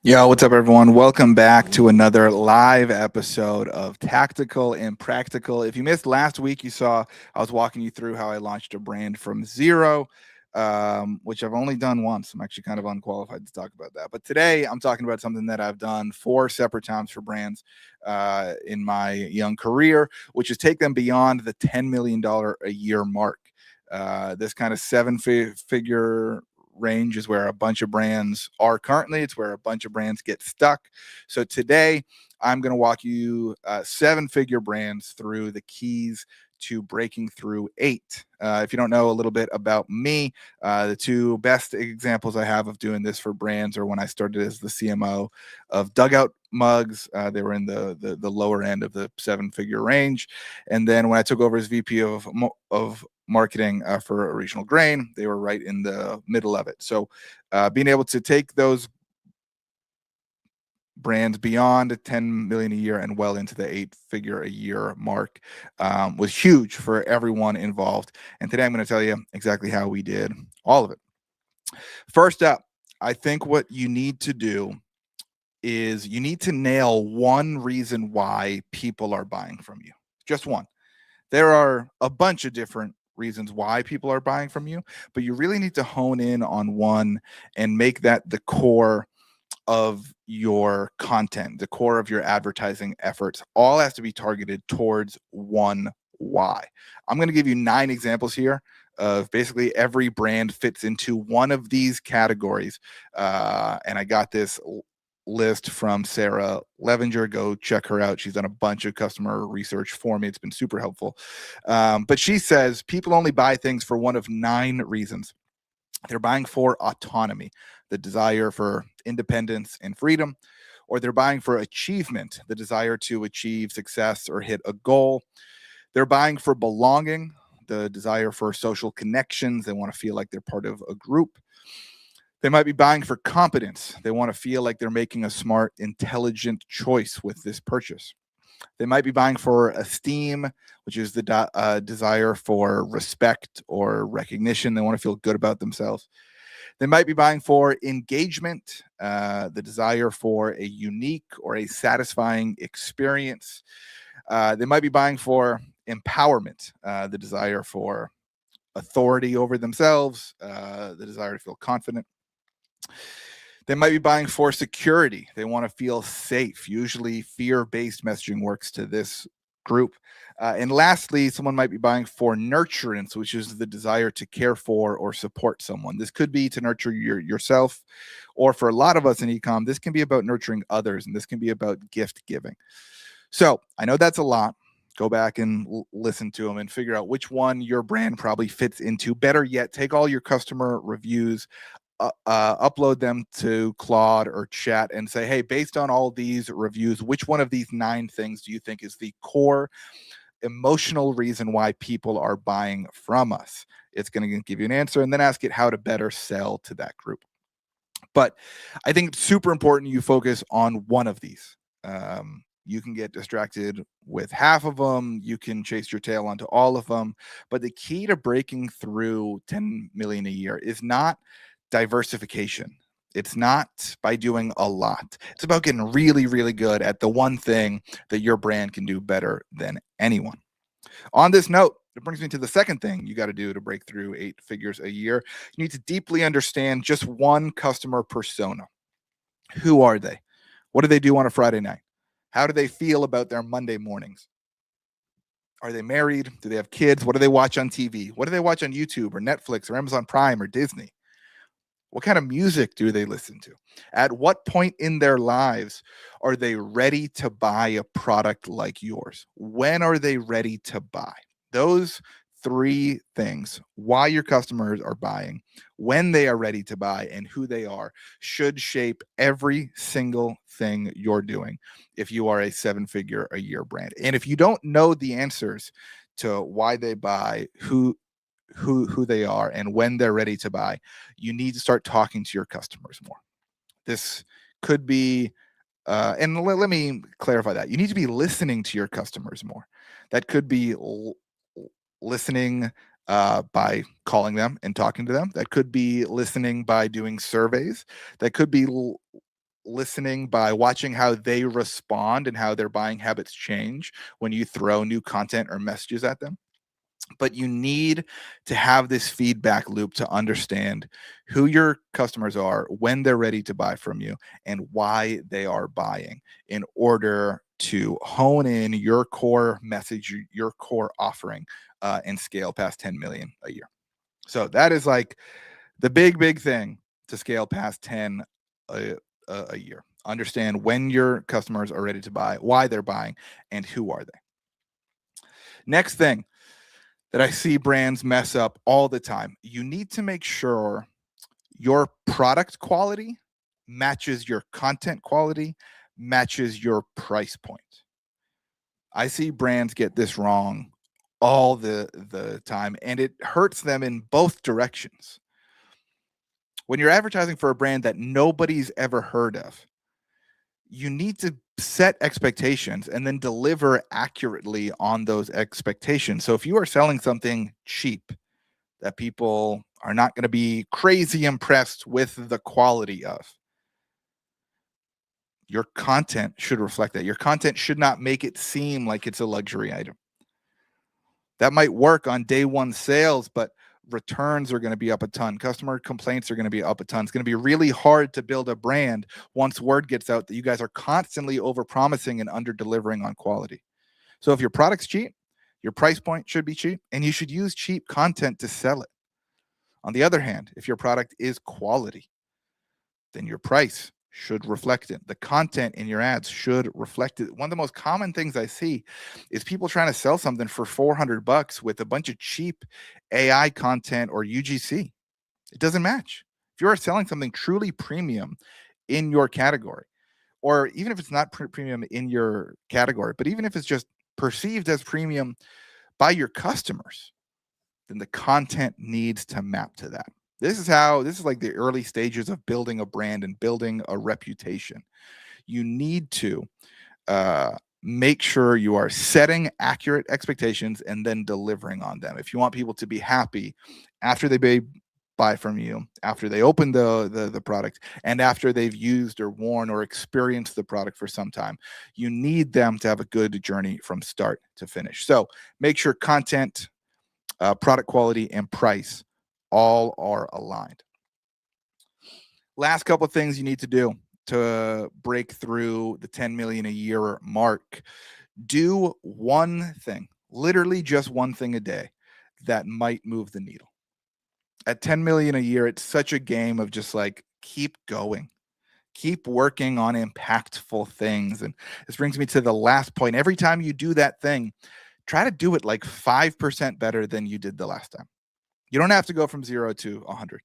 Yo, what's up, everyone? Welcome back to another live episode of Tactical and Practical. If you missed last week, you saw I was walking you through how I launched a brand from zero, which I've only done once. I'm actually kind of unqualified to talk about that. But today, I'm talking about something that I've done 4 separate times for brands in my young career, which is take them beyond the $10 million a year mark. This kind of figure range is where a bunch of brands are currently. It's where a bunch of brands get stuck. So today, I'm going to walk you 7-figure brands through the keys to breaking through 8. If you don't know a little bit about me, the 2 best examples I have of doing this for brands are when I started as the CMO of Dugout Mugs. They were in the lower end of the 7-figure range, and then when I took over as VP of marketing for Regional Grain, they were right in the middle of it. So being able to take those brands beyond 10 million a year and well into the 8-figure a year mark was huge for everyone involved. And today I'm going to tell you exactly how we did all of it. First up, I think what you need to do is you need to nail one reason why people are buying from you. Just one. There are a bunch of different reasons why people are buying from you, but you really need to hone in on one and make that the core of your content, the core of your advertising efforts. All has to be targeted towards one why. I'm going to give you 9 examples here of basically every brand fits into one of these categories. And I got this list from Sarah Levinger. Go check her out. She's done a bunch of customer research for me. It's been super helpful. But she says people only buy things for one of 9 reasons. They're buying for autonomy, the desire for independence and freedom, or they're buying for achievement, the desire to achieve success or hit a goal. They're buying for belonging, the desire for social connections. They want to feel like they're part of a group. They might be buying for competence. They want to feel like they're making a smart, intelligent choice with this purchase. They might be buying for esteem, which is the desire for respect or recognition. They want to feel good about themselves. They might be buying for engagement, the desire for a unique or a satisfying experience. They might be buying for empowerment, the desire for authority over themselves, the desire to feel confident. They might be buying for security. They want to feel safe. Usually, fear based messaging works to this group. And lastly, someone might be buying for nurturance, which is the desire to care for or support someone. This could be to nurture yourself, or for a lot of us in ecom, this can be about nurturing others, and this can be about gift giving. So I know that's a lot. Go back and listen to them and figure out which one your brand probably fits into. Better yet, take all your customer reviews, upload them to Claude or Chat and say, hey, based on all these reviews, which one of these 9 things do you think is the core emotional reason why people are buying from us? It's going to give you an answer, and then ask it how to better sell to that group. But I think it's super important you focus on one of these. You can get distracted with half of them. You can chase your tail onto all of them. But the key to breaking through 10 million a year is not diversification. It's not by doing a lot. It's about getting really, really good at the one thing that your brand can do better than anyone. On this note, it brings me to the second thing you got to do to break through 8 figures a year. You need to deeply understand just one customer persona. Who are they? What do they do on a Friday night? How do they feel about their Monday mornings? Are they married? Do they have kids? What do they watch on TV? What do they watch on YouTube or Netflix or Amazon Prime or Disney? What kind of music do they listen to? At what point in their lives are they ready to buy a product like yours? When are they ready to buy? Those 3 things, why your customers are buying, when they are ready to buy, and who they are, should shape every single thing you're doing if you are a 7-figure a year brand. And if you don't know the answers to why they buy, who they are, and when they're ready to buy, you need to start talking to your customers more. This could be and let me clarify that. You need to be listening to your customers more. That could be listening by calling them and talking to them. That could be listening by doing surveys. That could be listening, by watching how they respond and how their buying habits change when you throw new content or messages at them. But you need to have this feedback loop to understand who your customers are, when they're ready to buy from you, and why they are buying, in order to hone in your core message, your core offering, and scale past 10 million a year. So that is like the big thing to scale past 10 a year. Understand when your customers are ready to buy, why they're buying, and who are they. Next thing that I see brands mess up all the time: you need to make sure your product quality matches your content quality, matches your price point. I see brands get this wrong all the time, and it hurts them in both directions. When you're advertising for a brand that nobody's ever heard of, you need to set expectations and then deliver accurately on those expectations. So if you are selling something cheap that people are not going to be crazy impressed with the quality of, your content should reflect that. Your content should not make it seem like it's a luxury item. That might work on day one sales, but returns are going to be up a ton. Customer complaints are going to be up a ton. It's going to be really hard to build a brand once word gets out that you guys are constantly over promising and under delivering on quality. So if your product's cheap, your price point should be cheap, and you should use cheap content to sell it. On the other hand, if your product is quality, then your price should reflect it. The content in your ads should reflect it. One of the most common things I see is people trying to sell something for $400 with a bunch of cheap AI content or UGC. It doesn't match. If you are selling something truly premium in your category, or even if it's not premium in your category, but even if it's just perceived as premium by your customers, then the content needs to map to that. This is like the early stages of building a brand and building a reputation. You need to make sure you are setting accurate expectations and then delivering on them. If you want people to be happy after they buy from you, after they open the product, and after they've used or worn or experienced the product for some time, you need them to have a good journey from start to finish. So make sure content, product quality, and price all are aligned. Last couple of things you need to do to break through the 10 million a year mark. Do one thing, literally just one thing a day that might move the needle. At 10 million a year, it's such a game of just like, keep going, keep working on impactful things. And this brings me to the last point. Every time you do that thing, try to do it like 5% better than you did the last time. You don't have to go from 0 to 100.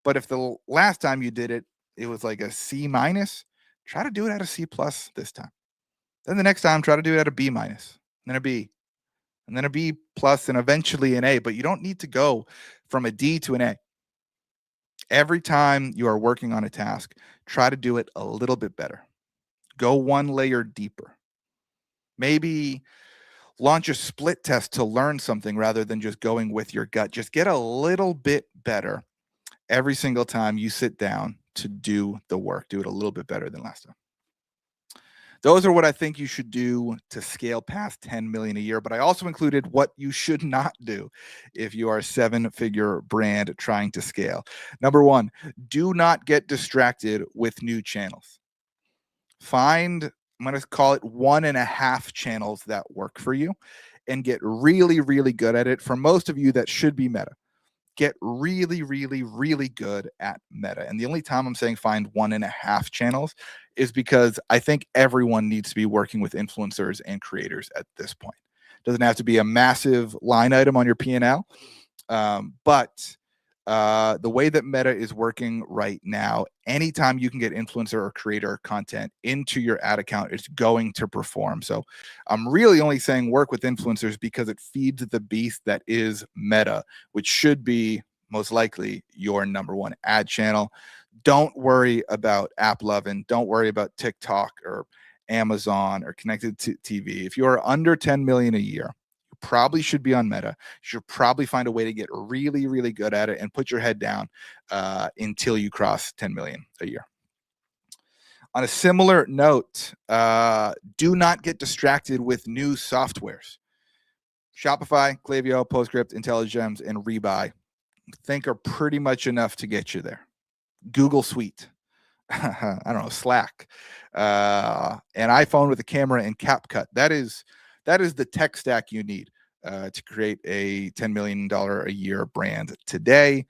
But if the last time you did it, it was like a C minus, try to do it at a C plus this time. Then the next time, try to do it at a B minus, then a B, and then a B plus, and eventually an A. But you don't need to go from a D to an A. Every time you are working on a task, try to do it a little bit better. Go one layer deeper. Maybe launch a split test to learn something rather than just going with your gut. Just get a little bit better every single time you sit down to do the work. Do it a little bit better than last time. Those are what I think you should do to scale past 10 million a year. But I also included what you should not do if you are a 7-figure brand trying to scale. Number one, do not get distracted with new channels. Find, I'm going to call it 1.5 channels that work for you, and get really, really good at it. For most of you, that should be Meta. Get really, really, really good at Meta. And the only time I'm saying find 1.5 channels is because I think everyone needs to be working with influencers and creators at this point. It doesn't have to be a massive line item on your P&L, but the way that Meta is working right now, anytime you can get influencer or creator content into your ad account, it's going to perform. So I'm really only saying work with influencers because it feeds the beast that is Meta, which should be most likely your number one ad channel. Don't worry about AppLovin. Don't worry about TikTok or Amazon or connected TV. If you are under 10 million a year, probably should be on Meta. You should probably find a way to get really, really good at it and put your head down until you cross 10 million a year. On a similar note, do not get distracted with new softwares. Shopify, Klaviyo, PostScript, IntelliGems, and Rebuy, think are pretty much enough to get you there. Google Suite, I don't know, Slack, an iPhone with a camera and CapCut. That is the tech stack you need to create a $10 million a year brand today.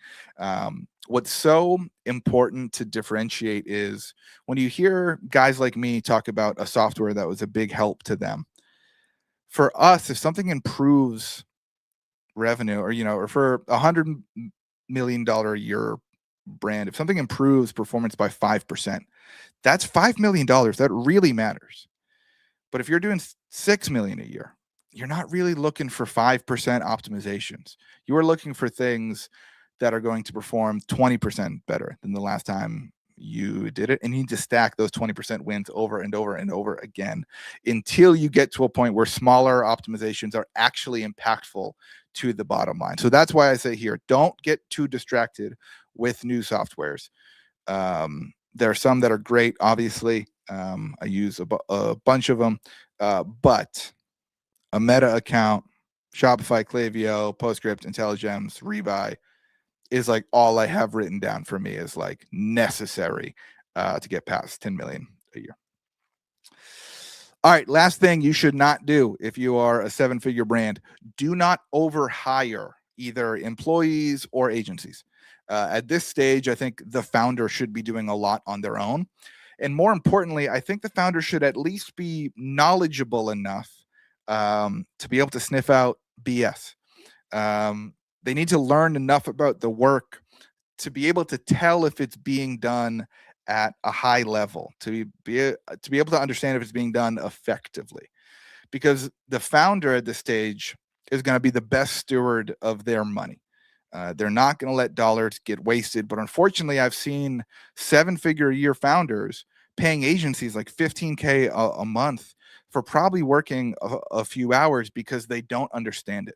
What's so important to differentiate is when you hear guys like me talk about a software that was a big help to them. For us, if something improves revenue, or for $100 million a year brand, if something improves performance by 5%, that's $5 million. That really matters. But if you're doing 6 million a year, you're not really looking for 5% optimizations. You are looking for things that are going to perform 20% better than the last time you did it, and you need to stack those 20% wins over and over and over again until you get to a point where smaller optimizations are actually impactful to the bottom line. So that's why I say here, don't get too distracted with new softwares. There are some that are great, obviously. I use a bunch of them, but a Meta account, Shopify, Klaviyo, PostScript, IntelliGems, Rebuy is like all I have written down for me is like necessary to get past 10 million a year. All right, last thing you should not do if you are a 7-figure brand, do not overhire either employees or agencies. At this stage, I think the founder should be doing a lot on their own. And more importantly, I think the founder should at least be knowledgeable enough to be able to sniff out BS. They need to learn enough about the work to be able to tell if it's being done at a high level, to be able to understand if it's being done effectively. Because the founder at this stage is going to be the best steward of their money. They're not going to let dollars get wasted. But unfortunately, I've seen 7-figure a year founders paying agencies like $15K a month for probably working a few hours because they don't understand it.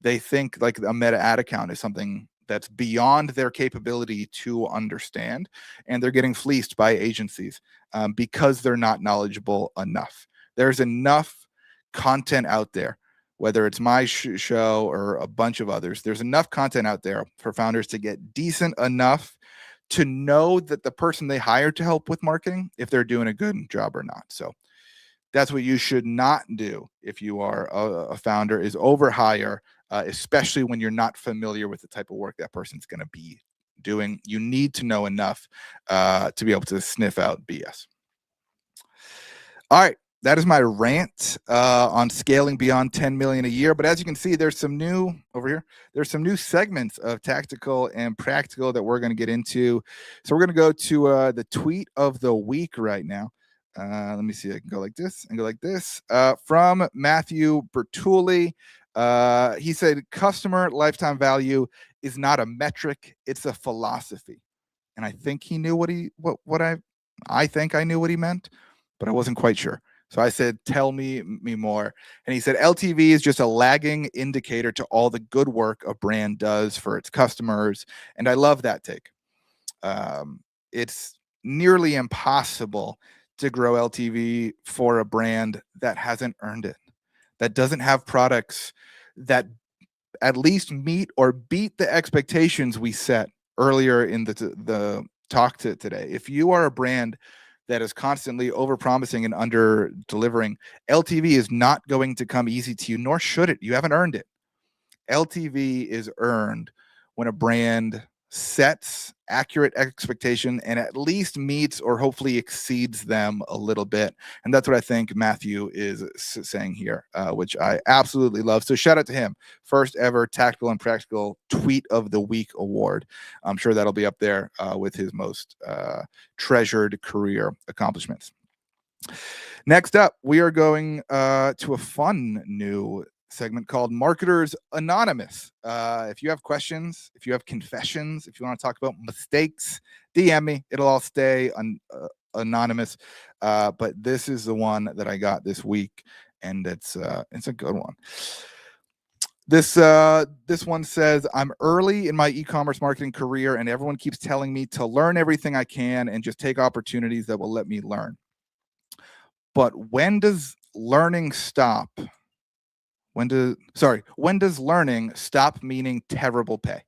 They think like a Meta ad account is something that's beyond their capability to understand, and they're getting fleeced by agencies because they're not knowledgeable enough. There's enough content out there, whether it's my show or a bunch of others. There's enough content out there for founders to get decent enough to know that the person they hired to help with marketing, if they're doing a good job or not. So that's what you should not do if you are a founder, is overhire, especially when you're not familiar with the type of work that person's going to be doing. You need to know enough to be able to sniff out BS. All right, that is my rant on scaling beyond 10 million a year. But as you can see, there's some new over here. There's some new segments of tactical and practical that we're going to get into. So we're going to go to the tweet of the week right now. Let me see. I can go like this and go like this. From Matthew Bertulli. He said, customer lifetime value is not a metric, it's a philosophy. And I think he knew I think I knew what he meant, but I wasn't quite sure. So I said, tell me more. And he said, LTV is just a lagging indicator to all the good work a brand does for its customers. And I love that take. It's nearly impossible to grow LTV for a brand that hasn't earned it, that doesn't have products that at least meet or beat the expectations we set earlier in the talk today. If you are a brand that is constantly over-promising and under-delivering, LTV is not going to come easy to you, nor should it. You haven't earned it. LTV is earned when a brand sets accurate expectation and at least meets or hopefully exceeds them a little bit. And that's what I think Matthew is saying here, which I absolutely love. So shout out to him. First ever Tactical and Practical Tweet of the Week award. I'm sure that'll be up there with his most treasured career accomplishments. Next up, we are going to a fun new segment called Marketers Anonymous. If you have questions, if you have confessions, if you want to talk about mistakes, DM me. It'll all stay anonymous. But this is the one that I got this week, and it's a good one. This one says, I'm early in my e-commerce marketing career and everyone keeps telling me to learn everything I can and just take opportunities that will let me learn. But when does learning stop? When does learning stop meaning terrible pay?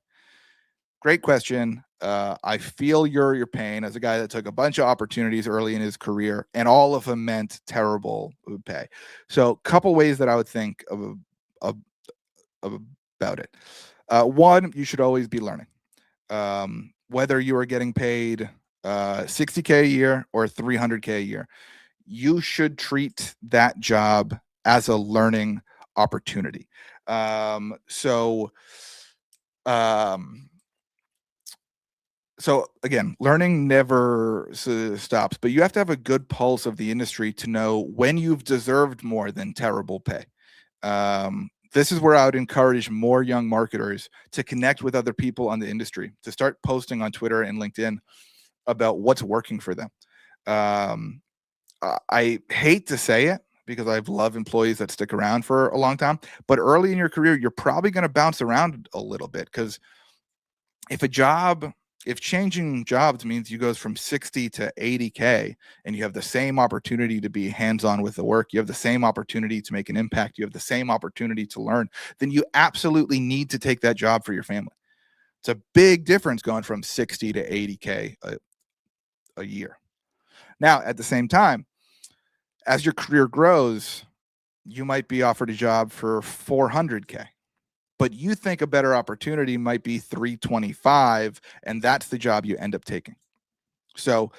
Great question. I feel your pain as a guy that took a bunch of opportunities early in his career, and all of them meant terrible pay. So, couple ways that I would think of, of about it. One, you should always be learning. Whether you are getting paid 60K a year or 300K a year, you should treat that job as a learning opportunity. So, um, so again, learning never stops, but you have to have a good pulse of the industry to know when you've deserved more than terrible pay. This is where I would encourage more young marketers to connect with other people on the industry, to start posting on Twitter and LinkedIn about what's working for them. Um, I hate to say it because I've loved employees that stick around for a long time, but early in your career, you're probably going to bounce around a little bit because if changing jobs means you goes from 60 to 80K and you have the same opportunity to be hands-on with the work, you have the same opportunity to make an impact, you have the same opportunity to learn, then you absolutely need to take that job for your family. It's a big difference going from 60 to 80K a year. Now, at the same time, as your career grows, you might be offered a job for 400K, but you think a better opportunity might be 325, and that's the job you end up taking. So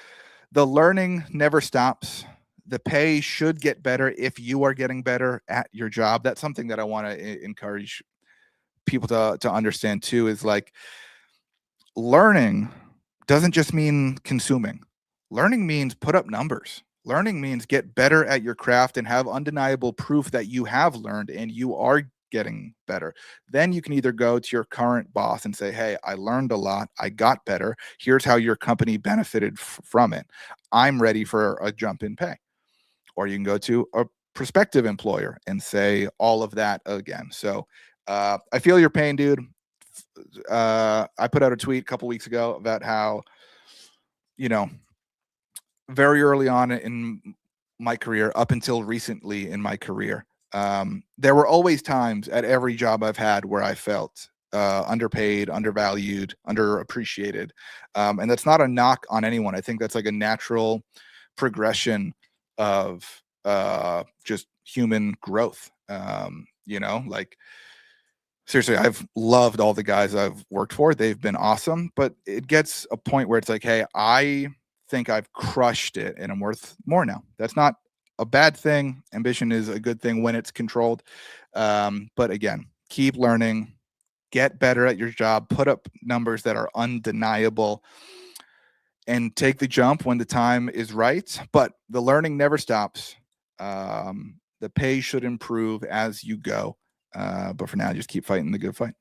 the learning never stops. The pay should get better if you are getting better at your job. That's something that I want to encourage people to understand too, is like learning doesn't just mean consuming. Learning means put up numbers. Learning means get better at your craft and have undeniable proof that you have learned and you are getting better. Then you can either go to your current boss and say, hey, I learned a lot. I got better. Here's how your company benefited from it. I'm ready for a jump in pay. Or you can go to a prospective employer and say all of that again. So I feel your pain, dude. I put out a tweet a couple weeks ago about how, very early on in my career, up until recently in my career, there were always times at every job I've had where I felt underpaid, undervalued, underappreciated. And that's not a knock on anyone. I think that's like a natural progression of just human growth. Like seriously, I've loved all the guys I've worked for. They've been awesome, but it gets a point where it's like, hey, I think I've crushed it and I'm worth more now. That's not a bad thing. Ambition is a good thing when it's controlled. But again, keep learning, get better at your job, put up numbers that are undeniable, and take the jump when the time is right. But the learning never stops. The pay should improve as you go. But for now, just keep fighting the good fight.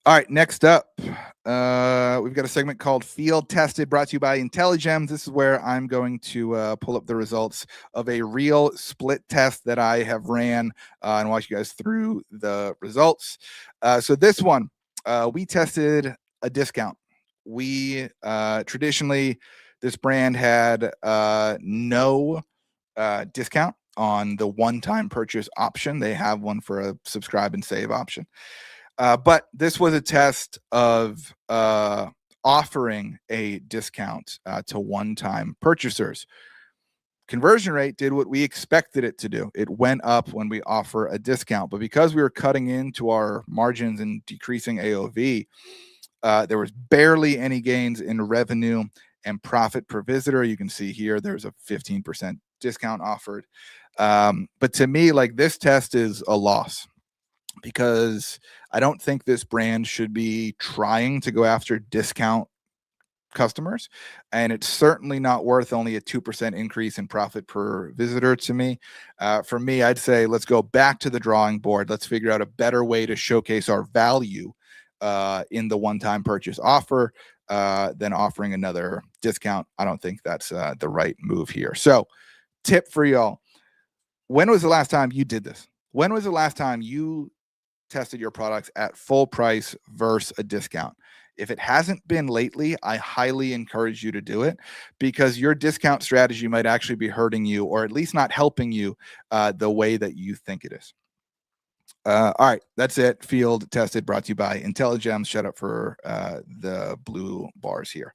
All right, next up, we've got a segment called Field Tested, brought to you by Intelligems. This is where I'm going to pull up the results of a real split test that I have ran and walk you guys through the results. So this one, we tested a discount. We traditionally, this brand had no discount on the one-time purchase option. They have one for a subscribe and save option. But this was a test of offering a discount to one-time purchasers. Conversion rate did what we expected it to do. It went up when we offer a discount, but because we were cutting into our margins and decreasing AOV, there was barely any gains in revenue and profit per visitor. You can see here there's a 15% discount offered. But to me, like, this test is a loss, because I don't think this brand should be trying to go after discount customers. And it's certainly not worth only a 2% increase in profit per visitor to me. For me, I'd say let's go back to the drawing board. Let's figure out a better way to showcase our value in the one-time purchase offer than offering another discount. I don't think that's the right move here. So tip for y'all: when was the last time you did this? When was the last time you tested your products at full price versus a discount? If it hasn't been lately, I highly encourage you to do it, because your discount strategy might actually be hurting you, or at least not helping you the way that you think it is. All right, that's it. Field tested, brought to you by Intelligems. Shut up for the blue bars here.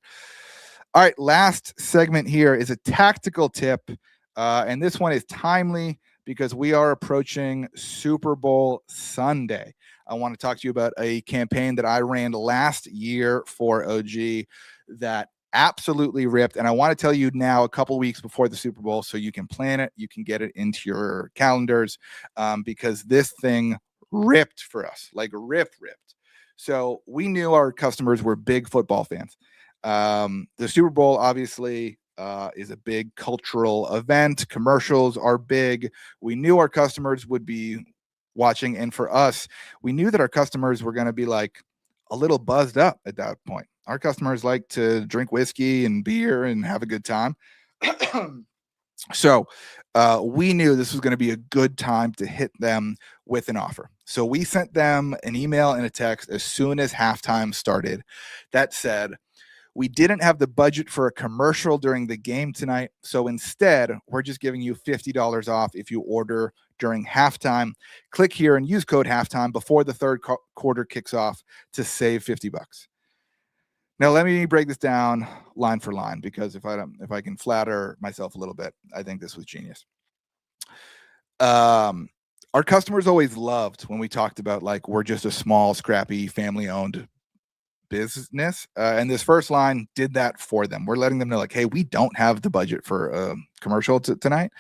All right, last segment here is a tactical tip, and this one is timely because we are approaching Super Bowl Sunday. I want to talk to you about a campaign that I ran last year for OG that absolutely ripped. And I want to tell you now, a couple weeks before the Super Bowl, so you can plan it, you can get it into your calendars, because this thing ripped for us, like ripped. So we knew our customers were big football fans. The Super Bowl obviously is a big cultural event. Commercials are big. We knew our customers would be watching, and for us, we knew that our customers were going to be like a little buzzed up at that point. Our customers like to drink whiskey and beer and have a good time. So we knew this was going to be a good time to hit them with an offer. So we sent them an email and a text as soon as halftime started that said, we didn't have the budget for a commercial during the game tonight, so instead, we're just giving you $50 off if you order during halftime. Click here and use code halftime before the third quarter kicks off to save $50. Now, let me break this down line for line, because if I can flatter myself a little bit, I think this was genius. Our customers always loved when we talked about, like, we're just a small, scrappy, family-owned business, and this first line did that for them. We're letting them know, like, hey, we don't have the budget for a commercial tonight.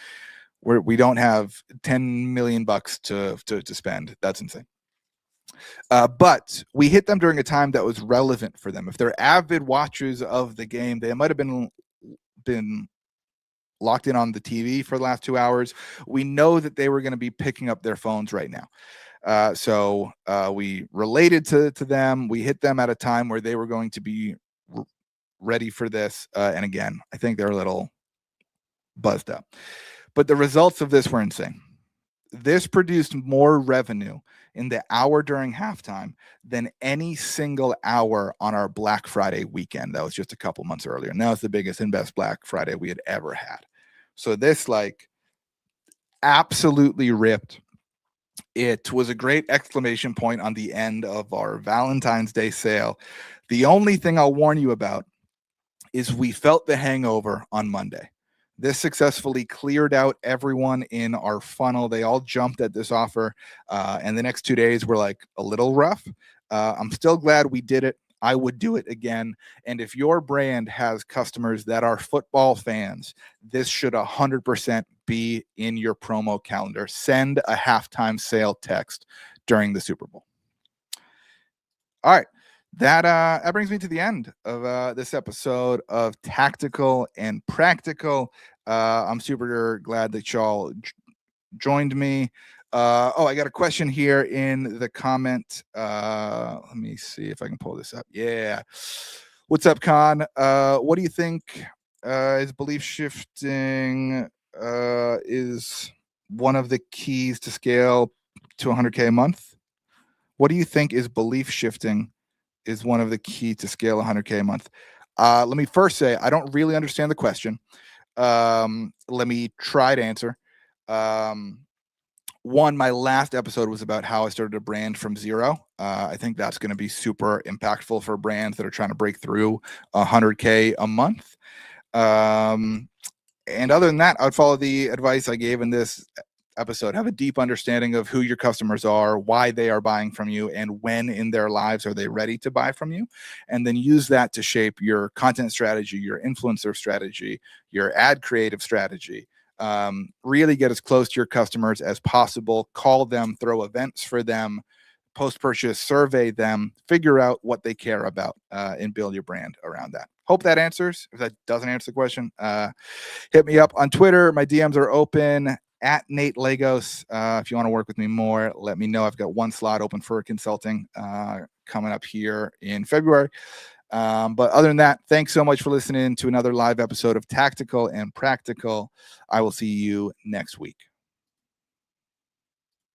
We don't have $10 million to spend. That's insane. But we hit them during a time that was relevant for them. If they're avid watchers of the game, they might have been locked in on the TV for the last 2 hours. We know that they were going to be picking up their phones right now. So we related to them. We hit them at a time where they were going to be ready for this. And again, I think they're a little buzzed up. But the results of this were insane. This produced more revenue in the hour during halftime than any single hour on our Black Friday weekend. That was just a couple months earlier. And that was the biggest and best Black Friday we had ever had. So this, like, absolutely ripped. It was a great exclamation point on the end of our Valentine's Day sale. The only thing I'll warn you about is we felt the hangover on Monday. This successfully cleared out everyone in our funnel. They all jumped at this offer. And the next 2 days were like a little rough. I'm still glad we did it. I would do it again. And if your brand has customers that are football fans, this should 100% be in your promo calendar. Send a halftime sale text during the Super Bowl. All right. That brings me to the end of this episode of Tactical and Practical. I'm super glad that y'all joined me. I got a question here in the comment. Let me see if I can pull this up. Yeah. What's up, Con? What do you think is belief shifting is one of the keys to scale to 100K a month? What do you think is belief shifting is one of the key to scale 100K a month? Let me first say, I don't really understand the question. Let me try to answer. One, my last episode was about how I started a brand from zero. I think that's going to be super impactful for brands that are trying to break through 100K a month. And other than that, I would follow the advice I gave in this episode. Have a deep understanding of who your customers are, why they are buying from you, and when in their lives are they ready to buy from you. And then use that to shape your content strategy, your influencer strategy, your ad creative strategy. Really get as close to your customers as possible. Call them, throw events for them, post-purchase survey them, figure out what they care about, and build your brand around that. Hope that answers. If that doesn't answer the question, hit me up on Twitter. My DMs are open at Nate Lagos. If you want to work with me more, let me know. I've got one slot open for consulting coming up here in February. But other than that, thanks so much for listening to another live episode of Tactical and Practical. I will see you next week.